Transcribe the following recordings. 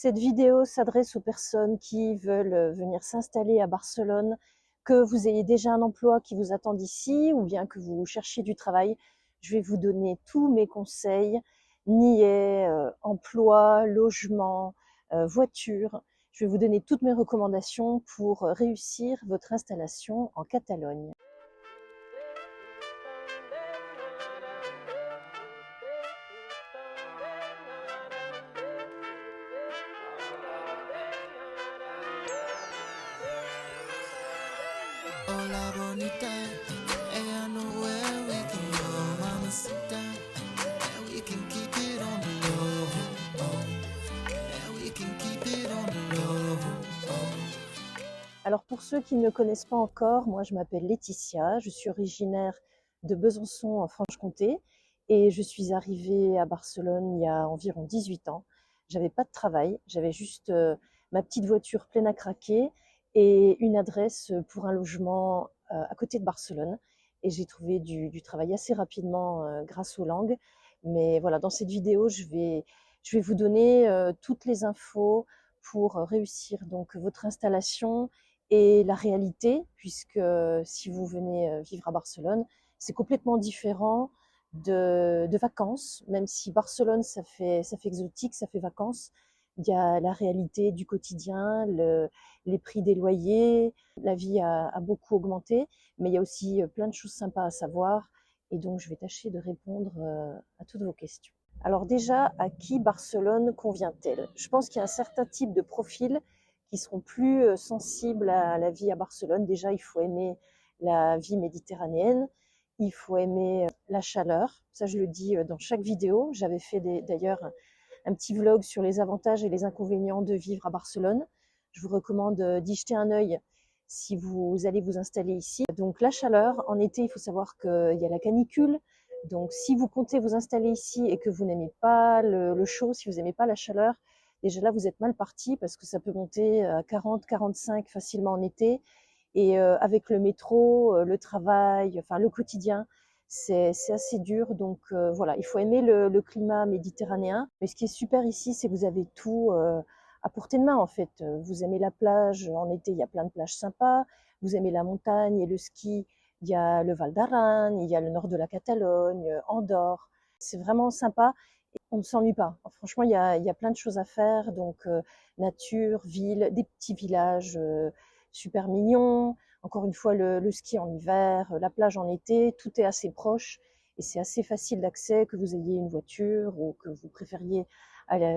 Cette vidéo s'adresse aux personnes qui veulent venir s'installer à Barcelone, que vous ayez déjà un emploi qui vous attend ici ou bien que vous cherchiez du travail. Je vais vous donner tous mes conseils, niais, emploi, logement, voiture. Je vais vous donner toutes mes recommandations pour réussir votre installation en Catalogne. Hola bonita, ella know where we can go, mamacita, and we can keep it on the low, and we can keep it on the low. Alors pour ceux qui ne me connaissent pas encore, moi je m'appelle Laetitia, je suis originaire de Besançon en Franche-Comté et je suis arrivée à Barcelone il y a environ 18 ans. J'avais pas de travail, j'avais juste ma petite voiture pleine à craquer et une adresse pour un logement à côté de Barcelone. Et j'ai trouvé du travail assez rapidement grâce aux langues. Mais voilà, dans cette vidéo, je vais vous donner toutes les infos pour réussir donc votre installation et la réalité, puisque si vous venez vivre à Barcelone, c'est complètement différent de vacances, même si Barcelone, ça fait exotique, ça fait vacances. Il y a la réalité du quotidien, les prix des loyers, la vie a beaucoup augmenté, mais il y a aussi plein de choses sympas à savoir. Et donc, je vais tâcher de répondre à toutes vos questions. Alors déjà, à qui Barcelone convient-elle? Je pense qu'il y a un certain type de profil qui seront plus sensibles à la vie à Barcelone. Déjà, il faut aimer la vie méditerranéenne, il faut aimer la chaleur. Ça, je le dis dans chaque vidéo. J'avais fait d'ailleurs un petit vlog sur les avantages et les inconvénients de vivre à Barcelone. Je vous recommande d'y jeter un œil si vous allez vous installer ici. Donc la chaleur, en été, il faut savoir qu'il y a la canicule. Donc si vous comptez vous installer ici et que vous n'aimez pas le chaud, si vous n'aimez pas la chaleur, déjà là vous êtes mal parti parce que ça peut monter à 40, 45 facilement en été. Et avec le métro, le travail, enfin le quotidien, c'est assez dur. Donc voilà, il faut aimer le climat méditerranéen. Mais ce qui est super ici, c'est que vous avez tout à portée de main en fait. Vous aimez la plage, en été, il y a plein de plages sympas. Vous aimez la montagne et le ski, il y a le Val d'Aran, il y a le nord de la Catalogne, Andorre. C'est vraiment sympa. Et on ne s'ennuie pas. Franchement, il y a plein de choses à faire. Donc, nature, ville, des petits villages super mignons. Encore une fois, le ski en hiver, la plage en été, tout est assez proche. Et c'est assez facile d'accès, que vous ayez une voiture ou que vous préfériez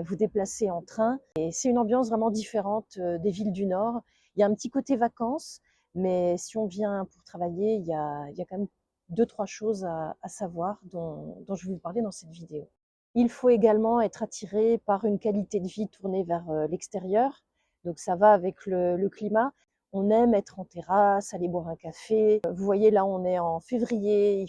vous déplacer en train. Et c'est une ambiance vraiment différente des villes du Nord. Il y a un petit côté vacances, mais si on vient pour travailler, il y a quand même deux, trois choses à savoir dont je vais vous parler dans cette vidéo. Il faut également être attiré par une qualité de vie tournée vers l'extérieur. Donc ça va avec le climat. On aime être en terrasse, aller boire un café. Vous voyez là, on est en février,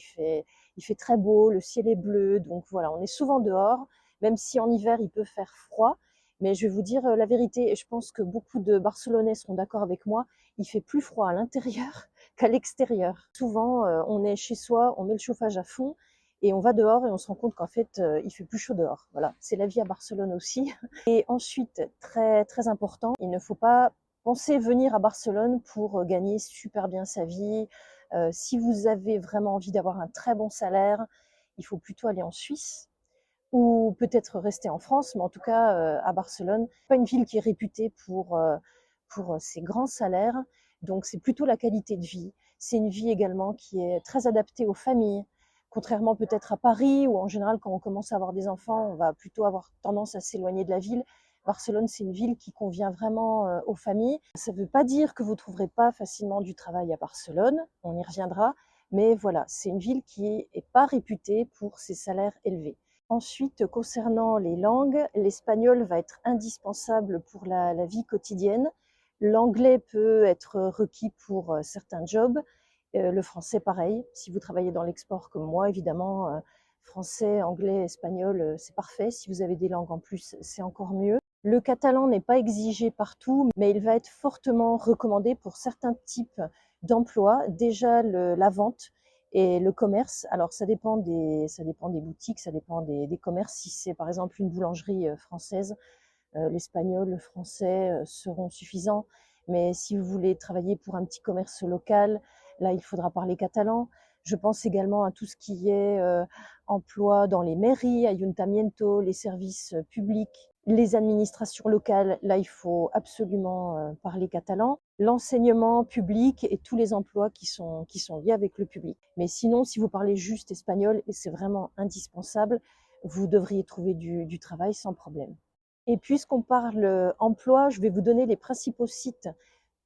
il fait très beau, le ciel est bleu. Donc voilà, on est souvent dehors, même si en hiver il peut faire froid. Mais je vais vous dire la vérité, et je pense que beaucoup de Barcelonais seront d'accord avec moi, il fait plus froid à l'intérieur qu'à l'extérieur. Souvent, on est chez soi, on met le chauffage à fond et on va dehors et on se rend compte qu'en fait, il fait plus chaud dehors. Voilà, c'est la vie à Barcelone aussi. Et ensuite, très très important, il ne faut pas penser venir à Barcelone pour gagner super bien sa vie. Si vous avez vraiment envie d'avoir un très bon salaire, il faut plutôt aller en Suisse ou peut-être rester en France, mais en tout cas à Barcelone, pas une ville qui est réputée pour ses grands salaires, donc c'est plutôt la qualité de vie. C'est une vie également qui est très adaptée aux familles, contrairement peut-être à Paris, où en général quand on commence à avoir des enfants, on va plutôt avoir tendance à s'éloigner de la ville. Barcelone, c'est une ville qui convient vraiment aux familles. Ça ne veut pas dire que vous ne trouverez pas facilement du travail à Barcelone, on y reviendra, mais voilà, c'est une ville qui n'est pas réputée pour ses salaires élevés. Ensuite, concernant les langues, l'espagnol va être indispensable pour la vie quotidienne. L'anglais peut être requis pour certains jobs. Le français, pareil. Si vous travaillez dans l'export comme moi, évidemment, français, anglais, espagnol, c'est parfait. Si vous avez des langues en plus, c'est encore mieux. Le catalan n'est pas exigé partout, mais il va être fortement recommandé pour certains types d'emplois. Déjà, la vente et le commerce. Alors, ça dépend des boutiques, ça dépend des commerces. Si c'est par exemple une boulangerie française, L'espagnol, le français seront suffisants. Mais si vous voulez travailler pour un petit commerce local, là, il faudra parler catalan. Je pense également à tout ce qui est emploi dans les mairies, ayuntamiento, les services publics, les administrations locales. Là, il faut absolument parler catalan. L'enseignement public et tous les emplois qui sont liés avec le public. Mais sinon, si vous parlez juste espagnol, et c'est vraiment indispensable, vous devriez trouver du travail sans problème. Et puisqu'on parle emploi, je vais vous donner les principaux sites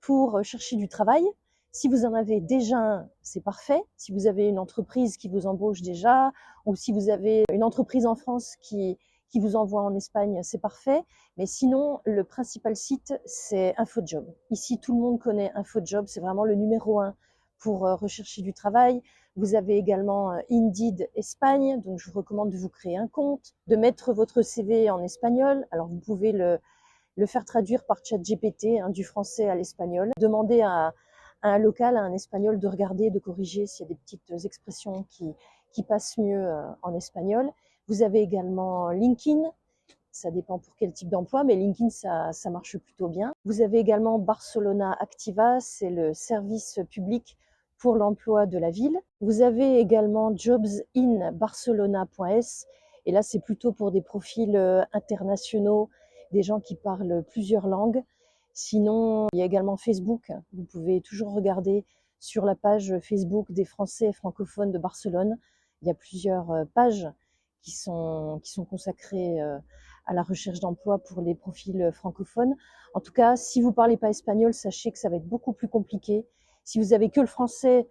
pour chercher du travail. Si vous en avez déjà un, c'est parfait. Si vous avez une entreprise qui vous embauche déjà, ou si vous avez une entreprise en France qui vous envoie en Espagne, c'est parfait. Mais sinon, le principal site, c'est InfoJob. Ici, tout le monde connaît InfoJob. C'est vraiment le numéro 1 pour rechercher du travail. Vous avez également Indeed Espagne, donc je vous recommande de vous créer un compte, de mettre votre CV en espagnol. Alors, vous pouvez le faire traduire par ChatGPT, du français à l'espagnol. Demandez à un local, à un espagnol, de regarder, de corriger s'il y a des petites expressions qui passent mieux en espagnol. Vous avez également LinkedIn, ça dépend pour quel type d'emploi, mais LinkedIn, ça marche plutôt bien. Vous avez également Barcelona Activa, c'est le service public pour l'emploi de la ville. Vous avez également jobsinbarcelona.es, et là, c'est plutôt pour des profils internationaux, des gens qui parlent plusieurs langues. Sinon, il y a également Facebook. Vous pouvez toujours regarder sur la page Facebook des Français francophones de Barcelone. Il y a plusieurs pages qui sont consacrées à la recherche d'emploi pour les profils francophones. En tout cas, si vous ne parlez pas espagnol, sachez que ça va être beaucoup plus compliqué. Si vous avez que le français,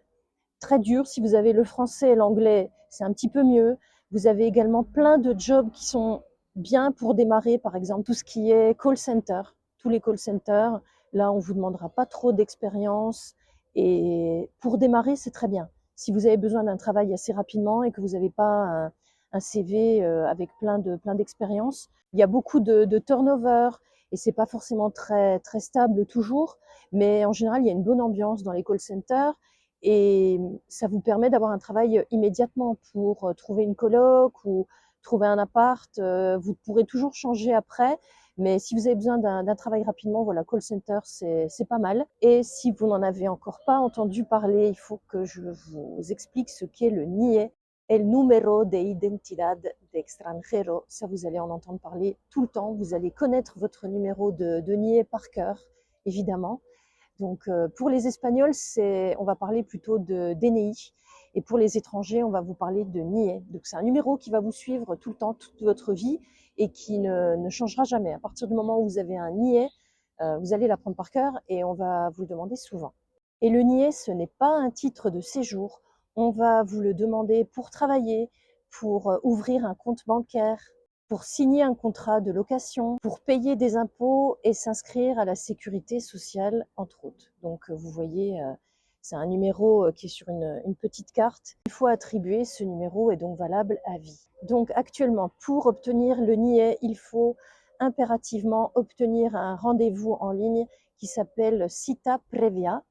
très dur. Si vous avez le français et l'anglais, c'est un petit peu mieux. Vous avez également plein de jobs qui sont bien pour démarrer, par exemple tout ce qui est call center, tous les call centers. Là, on vous demandera pas trop d'expérience et pour démarrer, c'est très bien. Si vous avez besoin d'un travail assez rapidement et que vous n'avez pas un CV avec plein d'expérience, il y a beaucoup de turnover et c'est pas forcément très stable toujours, mais en général, il y a une bonne ambiance dans les call centers. Et ça vous permet d'avoir un travail immédiatement pour trouver une coloc ou trouver un appart. Vous pourrez toujours changer après, mais si vous avez besoin d'un travail rapidement, voilà, call center, c'est pas mal. Et si vous n'en avez encore pas entendu parler, il faut que je vous explique ce qu'est le NIE, el número de identidad de extranjero. Ça, vous allez en entendre parler tout le temps. Vous allez connaître votre numéro de NIE par cœur, évidemment. Donc pour les Espagnols, on va parler plutôt de DNI. Et pour les étrangers, on va vous parler de NIE. Donc c'est un numéro qui va vous suivre tout le temps, toute votre vie, et qui ne changera jamais. À partir du moment où vous avez un NIE, vous allez l'apprendre par cœur et on va vous le demander souvent. Et le NIE, ce n'est pas un titre de séjour. On va vous le demander pour travailler, pour ouvrir un compte bancaire, pour signer un contrat de location, pour payer des impôts et s'inscrire à la sécurité sociale, entre autres. Donc vous voyez, c'est un numéro qui est sur une petite carte. Il faut attribuer ce numéro est donc valable à vie. Donc actuellement, pour obtenir le NIE, il faut impérativement obtenir un rendez-vous en ligne qui s'appelle Cita Previa.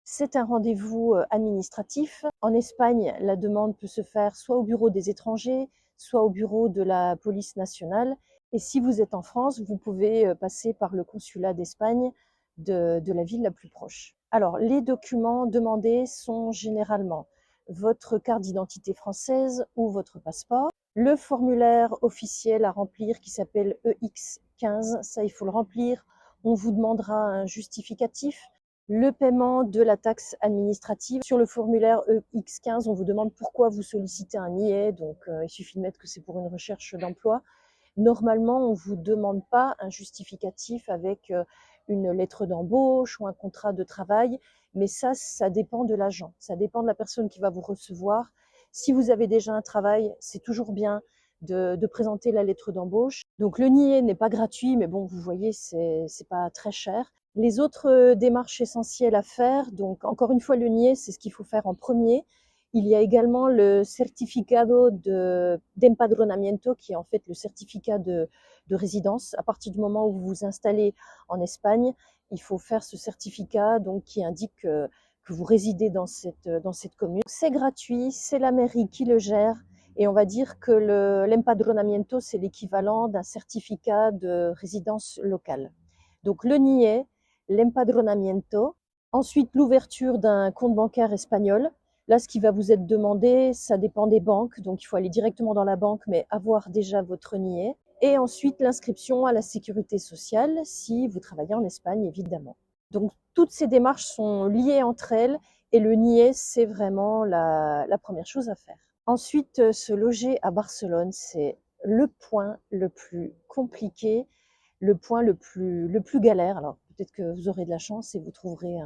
C'est un rendez-vous administratif. En Espagne, la demande peut se faire soit au bureau des étrangers, soit au bureau de la police nationale. Et si vous êtes en France, vous pouvez passer par le consulat d'Espagne de la ville la plus proche. Alors, les documents demandés sont généralement votre carte d'identité française ou votre passeport, le formulaire officiel à remplir qui s'appelle EX15, ça il faut le remplir. On vous demandera un justificatif, le paiement de la taxe administrative. Sur le formulaire EX15, on vous demande pourquoi vous sollicitez un IE, donc il suffit de mettre que c'est pour une recherche d'emploi. Normalement, on ne vous demande pas un justificatif avec une lettre d'embauche ou un contrat de travail, mais ça dépend de l'agent, ça dépend de la personne qui va vous recevoir. Si vous avez déjà un travail, c'est toujours bien de présenter la lettre d'embauche. Donc le NIE n'est pas gratuit, mais bon, vous voyez, c'est pas très cher. Les autres démarches essentielles à faire, donc encore une fois, le NIE, c'est ce qu'il faut faire en premier. Il y a également le certificado d'empadronamiento, qui est en fait le certificat de résidence. À partir du moment où vous vous installez en Espagne, il faut faire ce certificat donc, qui indique que vous résidez dans cette commune. C'est gratuit, c'est la mairie qui le gère Et on va dire que l'empadronamiento, c'est l'équivalent d'un certificat de résidence locale. Donc le NIE, l'empadronamiento, ensuite l'ouverture d'un compte bancaire espagnol. Là, ce qui va vous être demandé, ça dépend des banques, donc il faut aller directement dans la banque, mais avoir déjà votre NIE. Et ensuite l'inscription à la sécurité sociale, si vous travaillez en Espagne, évidemment. Donc toutes ces démarches sont liées entre elles, et le NIE, c'est vraiment la première chose à faire. Ensuite, se loger à Barcelone, c'est le point le plus compliqué, le point le plus galère. Alors peut-être que vous aurez de la chance et vous trouverez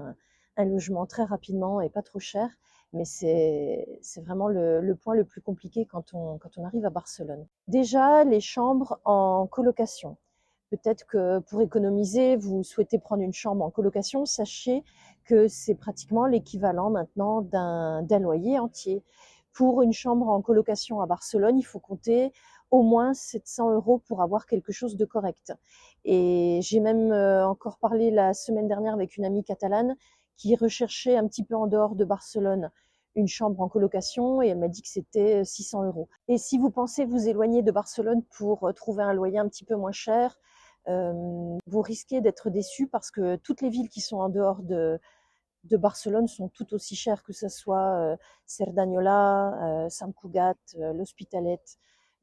un logement très rapidement et pas trop cher, mais c'est vraiment le point le plus compliqué quand on arrive à Barcelone. Déjà, les chambres en colocation. Peut-être que pour économiser, vous souhaitez prendre une chambre en colocation. Sachez que c'est pratiquement l'équivalent maintenant d'un loyer entier. Pour une chambre en colocation à Barcelone, il faut compter au moins 700 € pour avoir quelque chose de correct. Et j'ai même encore parlé la semaine dernière avec une amie catalane qui recherchait un petit peu en dehors de Barcelone une chambre en colocation et elle m'a dit que c'était 600 €. Et si vous pensez vous éloigner de Barcelone pour trouver un loyer un petit peu moins cher, vous risquez d'être déçus parce que toutes les villes qui sont en dehors de Barcelone sont tout aussi chères, que ce soit Cerdanyola, Sant Cugat, l'Hospitalet,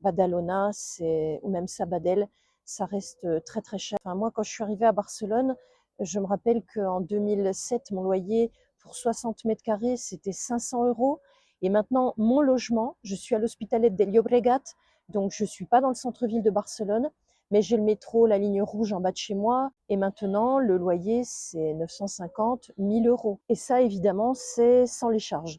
Badalona, ou même Sabadell, ça reste très très cher. Enfin, moi, quand je suis arrivée à Barcelone, je me rappelle qu'en 2007, mon loyer pour 60 mètres carrés, c'était 500 €. Et maintenant, mon logement, je suis à l'Hospitalet del Llobregat, donc je ne suis pas dans le centre-ville de Barcelone, mais j'ai le métro, la ligne rouge en bas de chez moi. Et maintenant, le loyer, c'est 950, 1000 €. Et ça, évidemment, c'est sans les charges.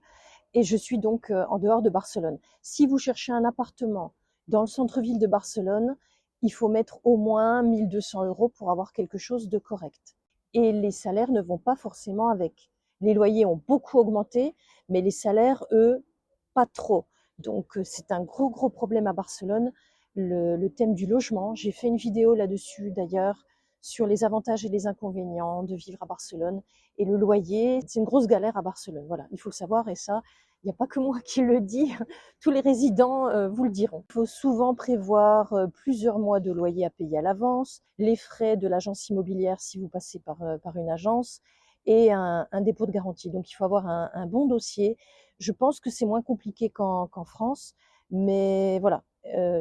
Et je suis donc en dehors de Barcelone. Si vous cherchez un appartement dans le centre-ville de Barcelone, il faut mettre au moins 1200 € pour avoir quelque chose de correct. Et les salaires ne vont pas forcément avec. Les loyers ont beaucoup augmenté, mais les salaires, eux, pas trop. Donc c'est un gros problème à Barcelone, le thème du logement. J'ai fait une vidéo là-dessus d'ailleurs sur les avantages et les inconvénients de vivre à Barcelone. Et le loyer, c'est une grosse galère à Barcelone. Voilà, il faut le savoir et ça, il n'y a pas que moi qui le dis, tous les résidents vous le diront. Il faut souvent prévoir plusieurs mois de loyer à payer à l'avance, les frais de l'agence immobilière si vous passez par une agence et un dépôt de garantie. Donc il faut avoir un bon dossier. Je pense que c'est moins compliqué qu'en France, mais voilà,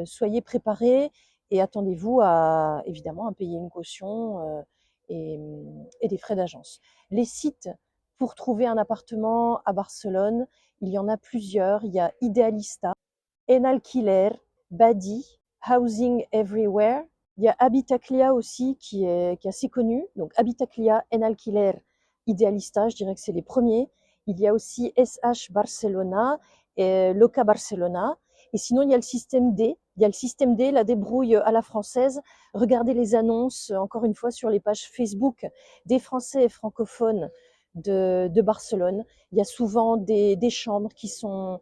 soyez préparés et attendez-vous évidemment à payer une caution et des frais d'agence. Les sites pour trouver un appartement à Barcelone, il y en a plusieurs. Il y a Idealista, Enalquiler, Badi, Housing Everywhere. Il y a Habitaclia aussi qui est assez connu. Donc Habitaclia, Enalquiler, Idealista, je dirais que c'est les premiers. Il y a aussi SH Barcelona et Loca Barcelona. Et sinon, il y a le système D. Il y a le système D, la débrouille à la française. Regardez les annonces, encore une fois, sur les pages Facebook des Français et francophones de Barcelone. Il y a souvent des chambres qui sont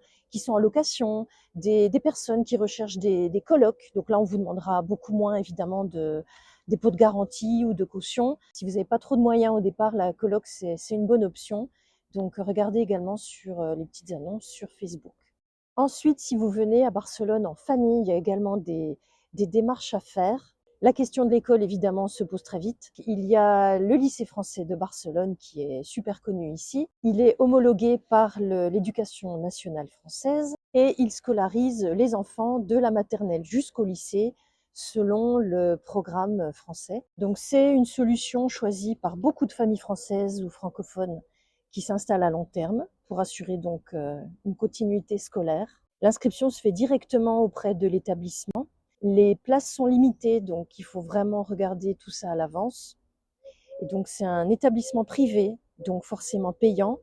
en location, des personnes qui recherchent des colocs. Donc là, on vous demandera beaucoup moins, évidemment, de dépôt de garantie ou de caution. Si vous n'avez pas trop de moyens au départ, la coloc, c'est une bonne option. Donc regardez également sur les petites annonces sur Facebook. Ensuite, si vous venez à Barcelone en famille, il y a également des démarches à faire. La question de l'école, évidemment, se pose très vite. Il y a le lycée français de Barcelone qui est super connu ici. Il est homologué par l'éducation nationale française et il scolarise les enfants de la maternelle jusqu'au lycée selon le programme français. Donc c'est une solution choisie par beaucoup de familles françaises ou francophones qui s'installent à long terme pour assurer donc une continuité scolaire. L'inscription se fait directement auprès de l'établissement. Les places sont limitées, donc il faut vraiment regarder tout ça à l'avance. Et donc c'est un établissement privé, donc forcément payant.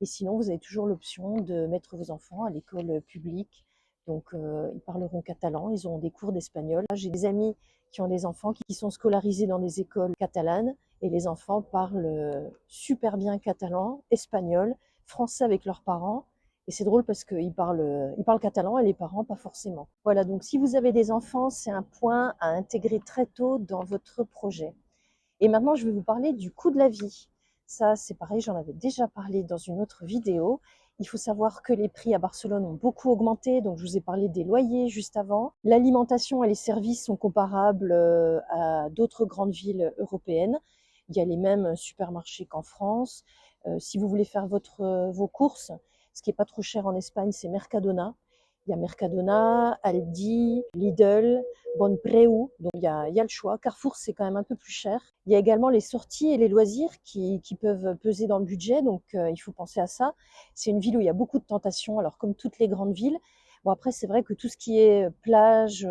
Et sinon, vous avez toujours l'option de mettre vos enfants à l'école publique. Donc ils parleront catalan, ils auront des cours d'espagnol. J'ai des amis qui ont des enfants qui sont scolarisés dans des écoles catalanes et les enfants parlent super bien catalan, espagnol, français avec leurs parents. Et c'est drôle parce qu'ils parlent catalan et les parents pas forcément. Voilà, donc si vous avez des enfants, c'est un point à intégrer très tôt dans votre projet. Et maintenant, je vais vous parler du coût de la vie. Ça, c'est pareil, j'en avais déjà parlé dans une autre vidéo. Il faut savoir que les prix à Barcelone ont beaucoup augmenté, donc je vous ai parlé des loyers juste avant. L'alimentation et les services sont comparables à d'autres grandes villes européennes. Il y a les mêmes supermarchés qu'en France. Si vous voulez faire vos courses, ce qui est pas trop cher en Espagne, c'est Mercadona. Il y a Mercadona, Aldi, Lidl, Bonpreu, donc il y a le choix. Carrefour, c'est quand même un peu plus cher. Il y a également les sorties et les loisirs qui peuvent peser dans le budget, donc il faut penser à ça. C'est une ville où il y a beaucoup de tentations, alors comme toutes les grandes villes. Bon, après, c'est vrai que tout ce qui est plage,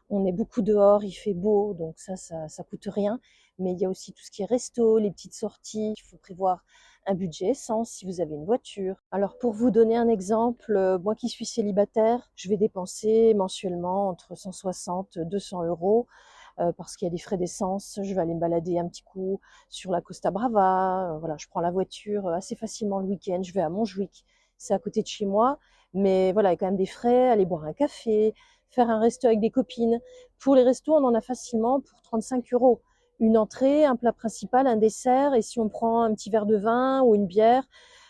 on est beaucoup dehors, il fait beau, donc ça coûte rien. Mais il y a aussi tout ce qui est resto, les petites sorties. Il faut prévoir un budget essence si vous avez une voiture. Alors pour vous donner un exemple, moi qui suis célibataire, je vais dépenser mensuellement entre 160 et 200 euros parce qu'il y a des frais d'essence. Je vais aller me balader un petit coup sur la Costa Brava. Voilà, je prends la voiture assez facilement le week-end. Je vais à Montjuïc, c'est à côté de chez moi. Mais voilà, il y a quand même des frais, aller boire un café, faire un resto avec des copines. Pour les restos, on en a facilement pour 35 euros. Une entrée, un plat principal, un dessert, et si on prend un petit verre de vin ou une bière,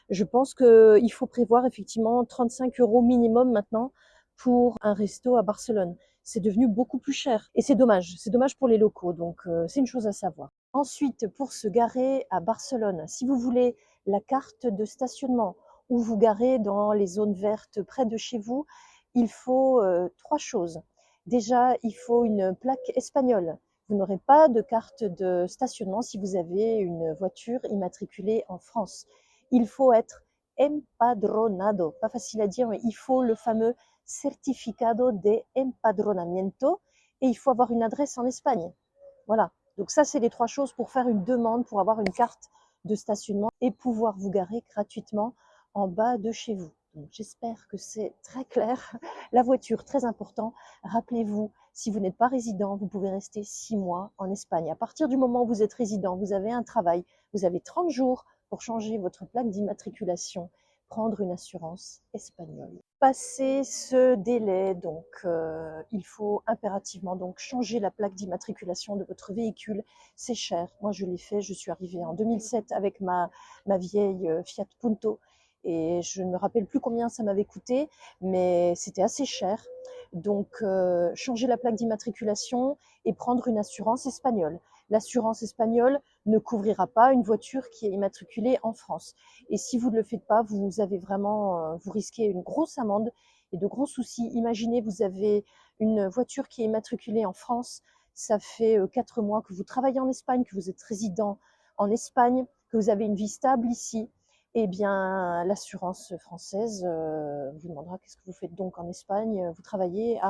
je pense qu'il faut prévoir effectivement 35 euros minimum maintenant pour un resto à Barcelone. C'est devenu beaucoup plus cher et c'est dommage pour les locaux, donc c'est une chose à savoir. Ensuite, pour se garer à Barcelone, si vous voulez la carte de stationnement ou vous garer dans les zones vertes près de chez vous, il faut trois choses. Déjà, il faut une plaque espagnole. Vous n'aurez pas de carte de stationnement si vous avez une voiture immatriculée en France. Il faut être empadronado. Pas facile à dire, mais il faut le fameux certificado de empadronamiento et il faut avoir une adresse en Espagne. Voilà. Donc ça, c'est les trois choses pour faire une demande, pour avoir une carte de stationnement et pouvoir vous garer gratuitement en bas de chez vous. Donc j'espère que c'est très clair. La voiture, très important. Rappelez-vous, si vous n'êtes pas résident, vous pouvez rester 6 mois en Espagne. À partir du moment où vous êtes résident, vous avez un travail, vous avez 30 jours pour changer votre plaque d'immatriculation, prendre une assurance espagnole. Passer ce délai, donc il faut impérativement donc changer la plaque d'immatriculation de votre véhicule. C'est cher. Moi, je l'ai fait. Je suis arrivée en 2007 avec ma vieille Fiat Punto et je ne me rappelle plus combien ça m'avait coûté, mais c'était assez cher. Donc, changer la plaque d'immatriculation et prendre une assurance espagnole. L'assurance espagnole ne couvrira pas une voiture qui est immatriculée en France. Et si vous ne le faites pas, vous avez vraiment, vous risquez une grosse amende et de gros soucis. Imaginez, vous avez une voiture qui est immatriculée en France, ça fait 4 mois que vous travaillez en Espagne, que vous êtes résident en Espagne, que vous avez une vie stable ici. Eh bien, l'assurance française vous demandera qu'est-ce que vous faites donc en Espagne, vous travaillez.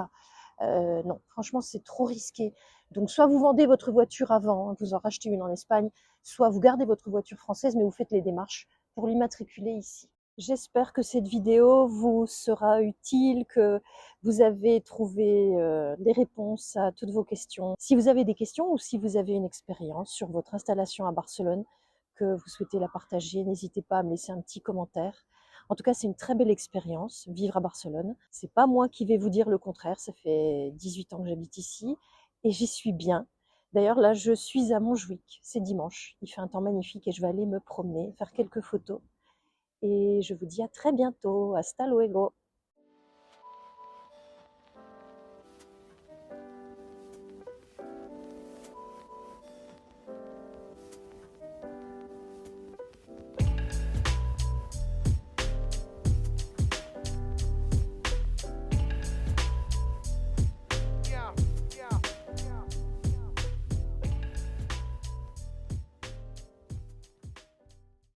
Non, franchement, c'est trop risqué. Donc, soit vous vendez votre voiture avant, vous en rachetez une en Espagne, soit vous gardez votre voiture française, mais vous faites les démarches pour l'immatriculer ici. J'espère que cette vidéo vous sera utile, que vous avez trouvé des réponses à toutes vos questions. Si vous avez des questions ou si vous avez une expérience sur votre installation à Barcelone, que vous souhaitez la partager, n'hésitez pas à me laisser un petit commentaire. En tout cas, c'est une très belle expérience, vivre à Barcelone. C'est pas moi qui vais vous dire le contraire, ça fait 18 ans que j'habite ici et j'y suis bien. D'ailleurs, là, je suis à Montjuïc, c'est dimanche. Il fait un temps magnifique et je vais aller me promener, faire quelques photos. Et je vous dis à très bientôt. Hasta luego.